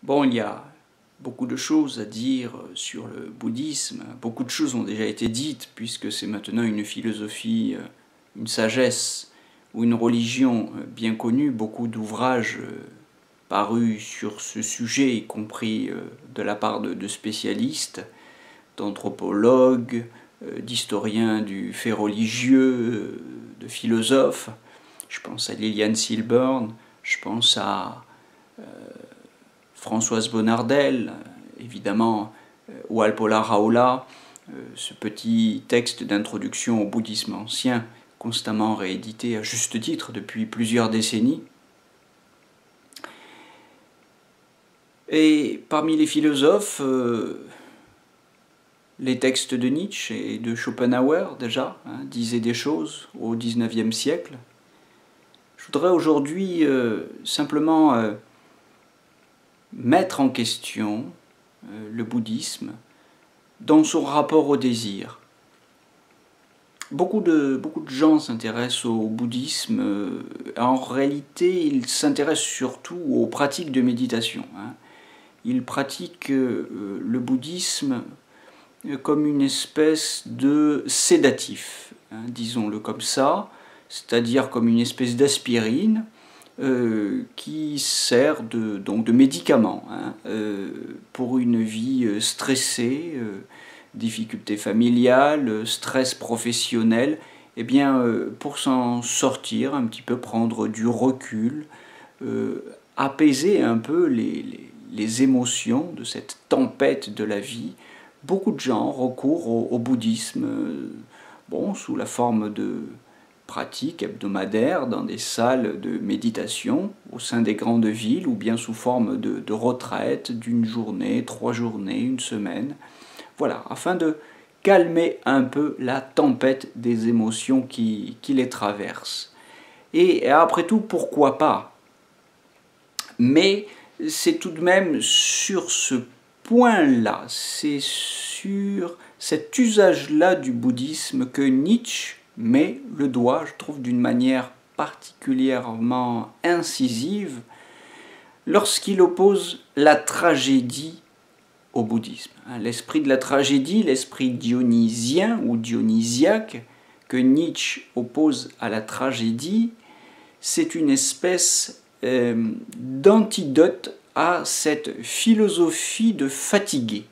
Bon, il y a beaucoup de choses à dire sur le bouddhisme. Beaucoup de choses ont déjà été dites, puisque c'est maintenant une philosophie, une sagesse ou une religion bien connue. Beaucoup d'ouvrages parus sur ce sujet, y compris de la part de spécialistes, d'anthropologues, d'historiens du fait religieux, de philosophes. Je pense à Liliane Silburn, je pense à Françoise Bonnardel, évidemment Walpola Raoula, ce petit texte d'introduction au bouddhisme ancien, constamment réédité à juste titre depuis plusieurs décennies. Et parmi les philosophes, les textes de Nietzsche et de Schopenhauer déjà disaient des choses au XIXe siècle. Je voudrais aujourd'hui simplement mettre en question le bouddhisme dans son rapport au désir. Beaucoup de gens s'intéressent au bouddhisme. En réalité, ils s'intéressent surtout aux pratiques de méditation. Ils pratiquent le bouddhisme comme une espèce de sédatif, disons-le comme ça, c'est-à-dire comme une espèce d'aspirine qui sert donc de médicament pour une vie stressée, difficultés familiales, stress professionnel. Eh bien, pour s'en sortir un petit peu, prendre du recul, apaiser un peu les émotions de cette tempête de la vie, beaucoup de gens recourent au bouddhisme, sous la forme de pratiques hebdomadaires dans des salles de méditation au sein des grandes villes, ou bien sous forme de retraite d'une journée, 3 journées, une semaine. Voilà, afin de calmer un peu la tempête des émotions qui les traversent. Et après tout, pourquoi pas? Mais c'est tout de même sur ce point-là, c'est sur cet usage-là du bouddhisme que Nietzsche met le doigt, je trouve, d'une manière particulièrement incisive, lorsqu'il oppose la tragédie au bouddhisme. L'esprit de la tragédie, l'esprit dionysien ou dionysiaque que Nietzsche oppose à la tragédie, c'est une espèce d'antidote à cette philosophie de fatigué.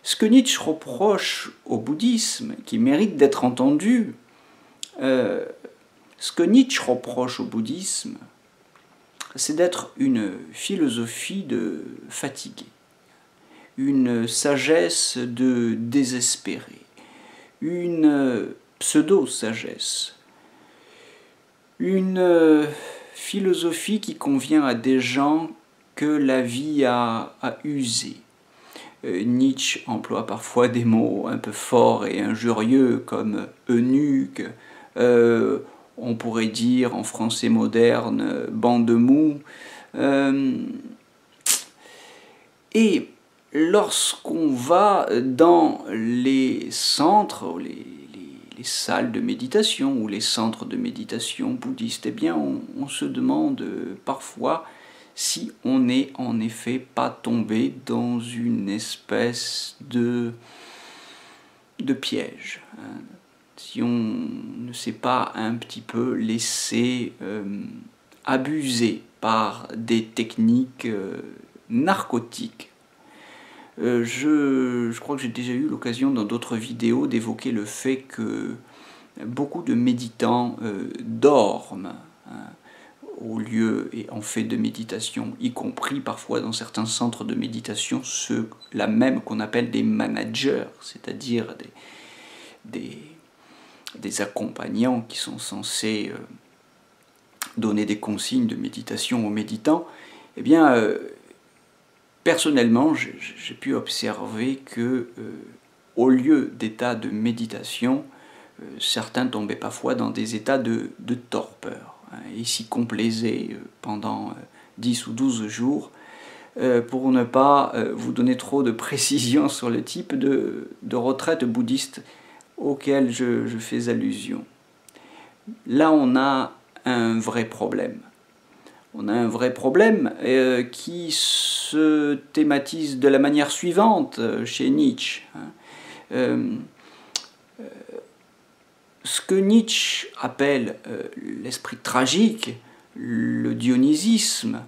Ce que Nietzsche reproche au bouddhisme, qui mérite d'être entendu, ce que Nietzsche reproche au bouddhisme, c'est d'être une philosophie de fatigué, une sagesse de désespéré, une pseudo-sagesse, une philosophie qui convient à des gens que la vie a usé. Nietzsche emploie parfois des mots un peu forts et injurieux comme eunuque, on pourrait dire en français moderne bande de mou. Et lorsqu'on va dans les centres, les salles de méditation ou les centres de méditation bouddhistes, eh bien on se demande parfois si on n'est en effet pas tombé dans une espèce de piège, si on ne s'est pas un petit peu laissé abuser par des techniques narcotiques. Je crois que j'ai déjà eu l'occasion dans d'autres vidéos d'évoquer le fait que beaucoup de méditants dorment au lieu et en fait de méditation, y compris parfois dans certains centres de méditation, ceux-là même qu'on appelle des managers, c'est-à-dire des accompagnants qui sont censés donner des consignes de méditation aux méditants. Eh bien, personnellement, j'ai pu observer que au lieu d'états de méditation, certains tombaient parfois dans des états de torpeur et s'y complaisaient pendant 10 ou 12 jours. Pour ne pas vous donner trop de précisions sur le type de retraite bouddhiste auquel je fais allusion. Là, on a un vrai problème. on a un vrai problème qui se thématise de la manière suivante chez Nietzsche. Ce que Nietzsche appelle l'esprit tragique, le dionysisme,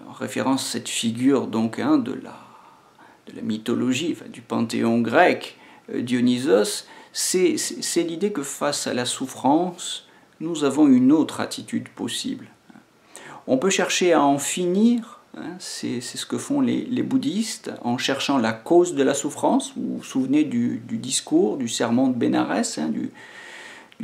en référence à cette figure donc de la mythologie, enfin, du panthéon grec, Dionysos, c'est l'idée que face à la souffrance, nous avons une autre attitude possible. On peut chercher à en finir, c'est ce que font les bouddhistes, en cherchant la cause de la souffrance. Vous vous souvenez du discours, du sermon de Bénarès, du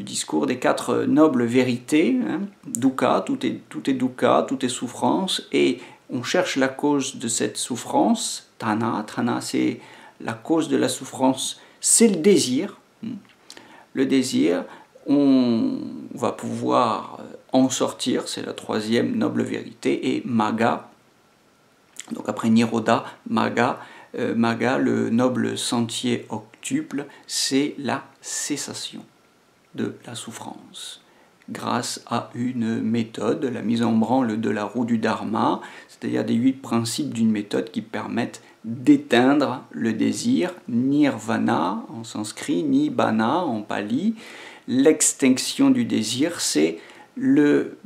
discours des 4 nobles vérités, dukkha, tout est dukkha, tout est souffrance, et on cherche la cause de cette souffrance, tanha, c'est la cause de la souffrance, c'est le désir. Le désir, on va pouvoir en sortir, c'est la 3e noble vérité, et magga, donc après Nirodha, magga, le noble sentier octuple, c'est la cessation de la souffrance, grâce à une méthode, la mise en branle de la roue du Dharma, c'est-à-dire des 8 principes d'une méthode qui permettent d'éteindre le désir, nirvana en sanskrit, nibbana en pali. L'extinction du désir, c'est le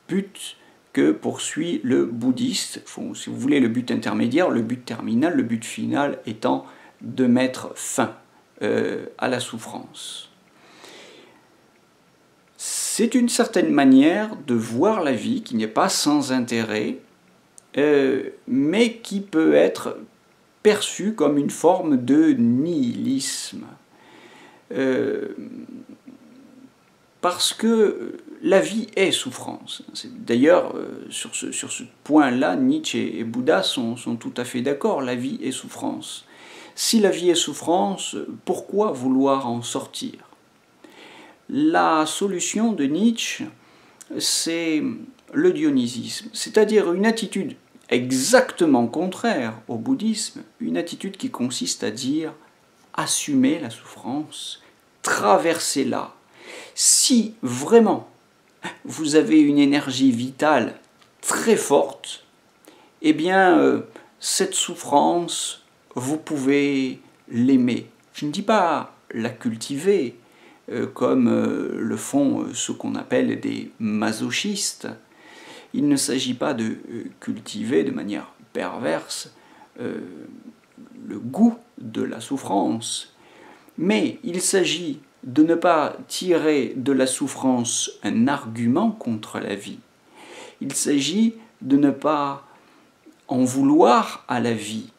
but que poursuit le bouddhiste, si vous voulez le but intermédiaire, le but terminal, le but final étant de mettre fin à la souffrance. C'est une certaine manière de voir la vie qui n'est pas sans intérêt, mais qui peut être perçue comme une forme de nihilisme. Parce que la vie est souffrance. D'ailleurs, sur ce point-là, Nietzsche et Bouddha sont tout à fait d'accord, la vie est souffrance. Si la vie est souffrance, pourquoi vouloir en sortir ? La solution de Nietzsche, c'est le dionysisme, c'est-à-dire une attitude exactement contraire au bouddhisme, une attitude qui consiste à dire « assumez la souffrance, traversez-la ». Si vraiment vous avez une énergie vitale très forte, eh bien, cette souffrance, vous pouvez l'aimer. Je ne dis pas la cultiver, comme le font ceux qu'on appelle des masochistes. Il ne s'agit pas de cultiver de manière perverse le goût de la souffrance, mais il s'agit de ne pas tirer de la souffrance un argument contre la vie. Il s'agit de ne pas en vouloir à la vie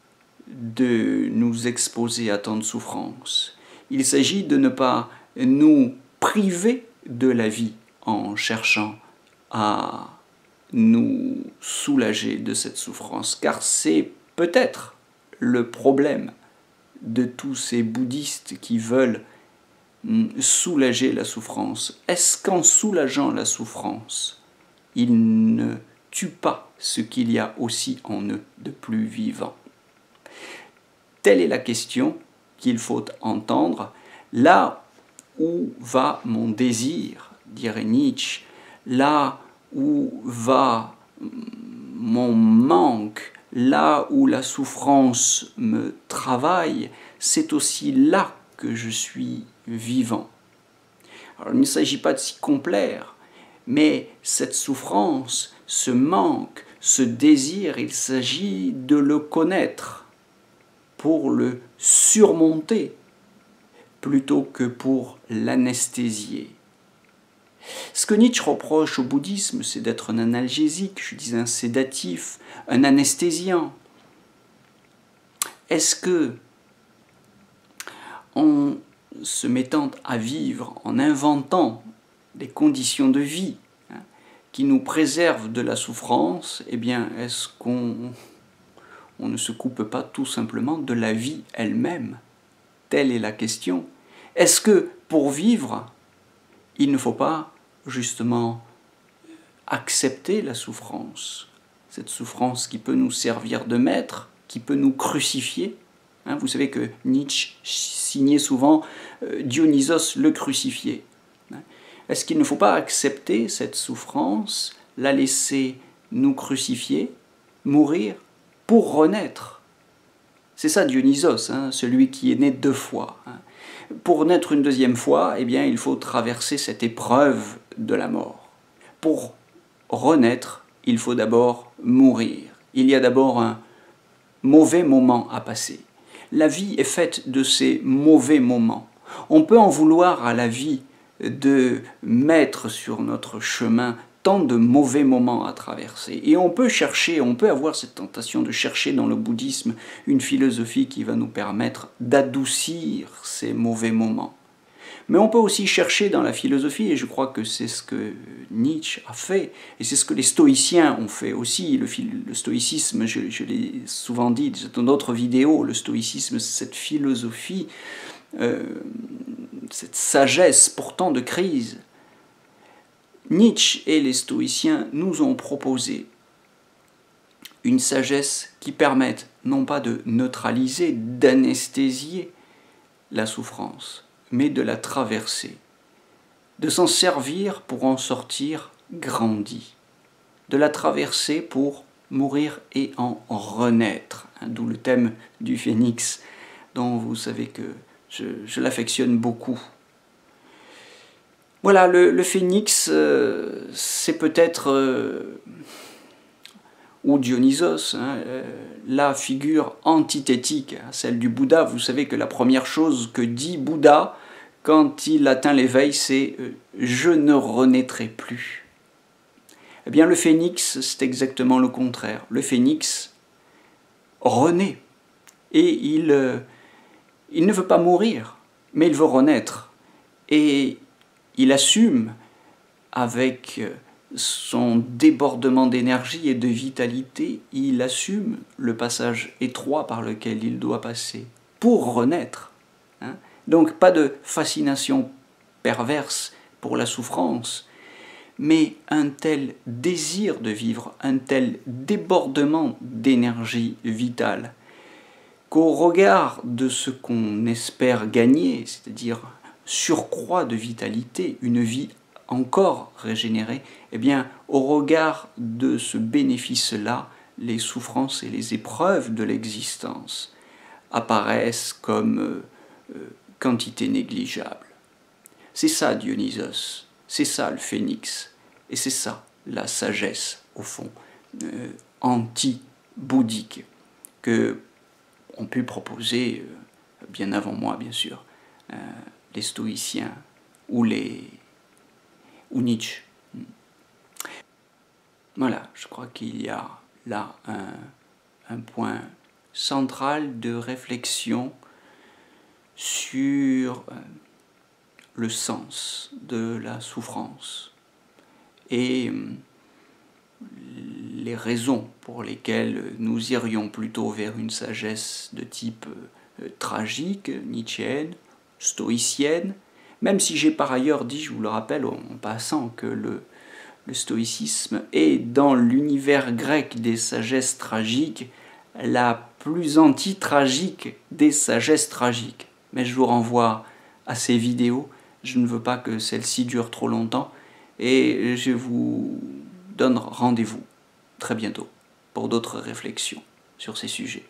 de nous exposer à tant de souffrances. Il s'agit de ne pas nous priver de la vie en cherchant à nous soulager de cette souffrance, car c'est peut-être le problème de tous ces bouddhistes qui veulent soulager la souffrance. Est-ce qu'en soulageant la souffrance, ils ne tuent pas ce qu'il y a aussi en eux de plus vivant? Telle est la question qu'il faut entendre. Là où va mon désir, dirait Nietzsche, là où va mon manque, là où la souffrance me travaille, c'est aussi là que je suis vivant. Alors, il ne s'agit pas de s'y complaire, mais cette souffrance, ce manque, ce désir, il s'agit de le connaître pour le surmonter plutôt que pour l'anesthésier. Ce que Nietzsche reproche au bouddhisme, c'est d'être un analgésique, je dis un sédatif, un anesthésiant. Est-ce que, en se mettant à vivre, en inventant des conditions de vie qui nous préservent de la souffrance, eh bien, est-ce qu'on ne se coupe pas tout simplement de la vie elle-même? Telle est la question. Est-ce que, pour vivre, il ne faut pas justement accepter la souffrance, cette souffrance qui peut nous servir de maître, qui peut nous crucifier? Vous savez que Nietzsche signait souvent Dionysos le crucifié. Est-ce qu'il ne faut pas accepter cette souffrance, la laisser nous crucifier, mourir, pour renaître. C'est ça Dionysos, hein, celui qui est né 2 fois. Hein. Pour naître une 2e fois, eh bien, il faut traverser cette épreuve de la mort. Pour renaître, il faut d'abord mourir. Il y a d'abord un mauvais moment à passer. La vie est faite de ces mauvais moments. On peut en vouloir à la vie de mettre sur notre chemin tant de mauvais moments à traverser. Et on peut chercher, on peut avoir cette tentation de chercher dans le bouddhisme une philosophie qui va nous permettre d'adoucir ces mauvais moments. Mais on peut aussi chercher dans la philosophie, et je crois que c'est ce que Nietzsche a fait, et c'est ce que les stoïciens ont fait aussi. Le stoïcisme, je l'ai souvent dit dans d'autres vidéos, le stoïcisme, c'est cette philosophie, cette sagesse pourtant de crise. Nietzsche et les stoïciens nous ont proposé une sagesse qui permette non pas de neutraliser, d'anesthésier la souffrance, mais de la traverser, de s'en servir pour en sortir grandi, de la traverser pour mourir et en renaître, hein, d'où le thème du phénix, dont vous savez que je l'affectionne beaucoup. Voilà, le phénix, c'est peut-être, ou Dionysos, hein, la figure antithétique à celle du Bouddha. Vous savez que la première chose que dit Bouddha quand il atteint l'éveil, c'est « je ne renaîtrai plus ». Eh bien, le phénix, c'est exactement le contraire. Le phénix renaît, et il ne veut pas mourir, mais il veut renaître. Et il assume, avec son débordement d'énergie et de vitalité, il assume le passage étroit par lequel il doit passer pour renaître. Hein. Donc pas de fascination perverse pour la souffrance, mais un tel désir de vivre, un tel débordement d'énergie vitale, qu'au regard de ce qu'on espère gagner, c'est-à-dire surcroît de vitalité, une vie encore régénérée, eh bien, au regard de ce bénéfice-là, les souffrances et les épreuves de l'existence apparaissent comme quantité négligeable. C'est ça Dionysos, c'est ça le phénix, et c'est ça la sagesse, au fond, anti-bouddhique, que ont pu proposer, bien avant moi bien sûr, les stoïciens ou Nietzsche. Voilà, je crois qu'il y a là un point central de réflexion sur le sens de la souffrance et les raisons pour lesquelles nous irions plutôt vers une sagesse de type tragique, nietzschéenne, stoïcienne, même si j'ai par ailleurs dit, je vous le rappelle en passant, que le stoïcisme est dans l'univers grec des sagesses tragiques la plus anti-tragique des sagesses tragiques. Mais je vous renvoie à ces vidéos, je ne veux pas que celles-ci durent trop longtemps, et je vous donne rendez-vous très bientôt pour d'autres réflexions sur ces sujets.